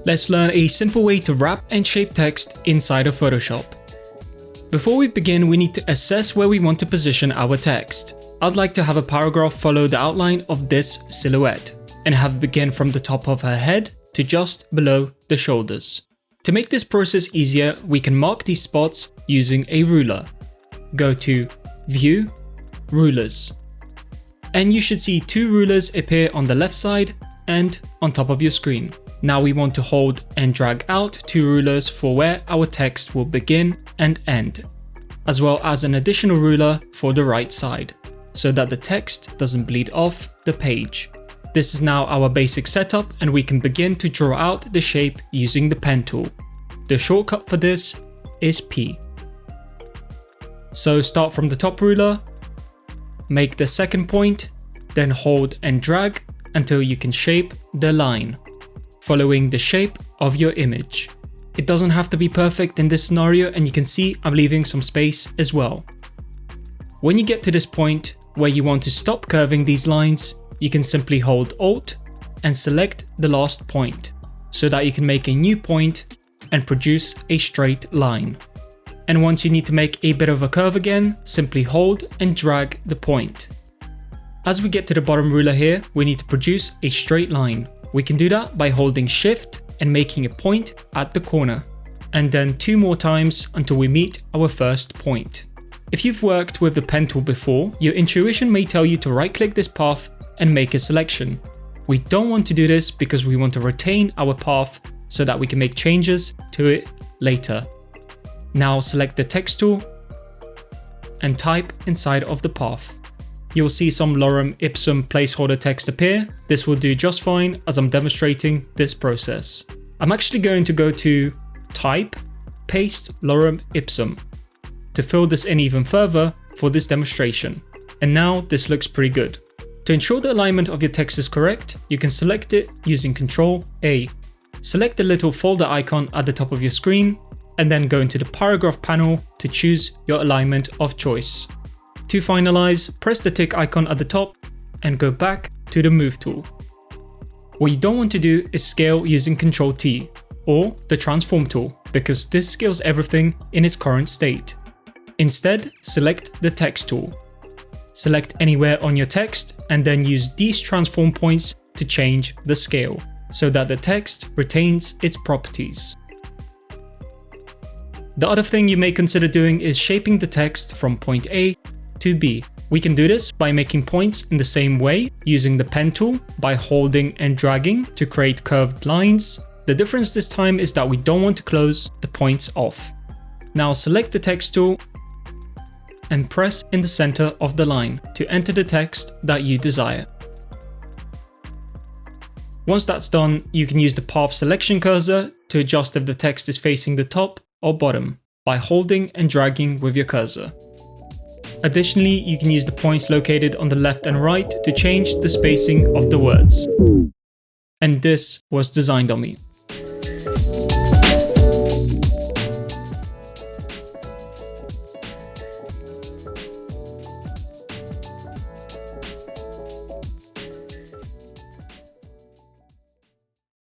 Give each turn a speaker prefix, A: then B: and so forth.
A: let's learn a simple way to wrap and shape text inside of Photoshop. Before we begin, we need to assess where we want to position our text. I'd like to have a paragraph follow the outline of this silhouette and have it begin from the top of her head to just below the shoulders. To make this process easier, we can mark these spots using a ruler. Go to View, Rulers. And you should see two rulers appear on the left side and on top of your screen. Now we want to hold and drag out two rulers for where our text will begin and end, as well as an additional ruler for the right side, so that the text doesn't bleed off the page. This is now our basic setup, and we can begin to draw out the shape using the pen tool. The shortcut for this is P. So start from the top ruler, make the second point, then hold and drag until you can shape the line, following the shape of your image. It doesn't have to be perfect in this scenario, and you can see I'm leaving some space as well. When you get to this point where you want to stop curving these lines, you can simply hold Alt and select the last point so that you can make a new point and produce a straight line. And once you need to make a bit of a curve again, simply hold and drag the point. As we get to the bottom ruler here, we need to produce a straight line. We can do that by holding Shift and making a point at the corner, and then 2 more times until we meet our first point. If you've worked with the pen tool before, your intuition may tell you to right-click this path and make a selection. We don't want to do this because we want to retain our path so that we can make changes to it later. Now select the text tool and type inside of the path. You'll see some lorem ipsum placeholder text appear. This will do just fine as I'm demonstrating this process. I'm actually going to go to Type, Paste Lorem Ipsum to fill this in even further for this demonstration. And now this looks pretty good. To ensure the alignment of your text is correct, you can select it using Ctrl A. Select the little folder icon at the top of your screen and then go into the paragraph panel to choose your alignment of choice. To finalize, press the tick icon at the top and go back to the Move tool. What you don't want to do is scale using Ctrl T or the Transform tool, because this scales everything in its current state. Instead, select the Text tool. Select anywhere on your text and then use these transform points to change the scale so that the text retains its properties. The other thing you may consider doing is shaping the text from point A to B. We can do this by making points in the same way using the pen tool by holding and dragging to create curved lines. The difference this time is that we don't want to close the points off. Now select the text tool and press in the center of the line to enter the text that you desire. Once that's done, you can use the path selection cursor to adjust if the text is facing the top or bottom by holding and dragging with your cursor. Additionally, you can use the points located on the left and right to change the spacing of the words. And this was Design Dummy.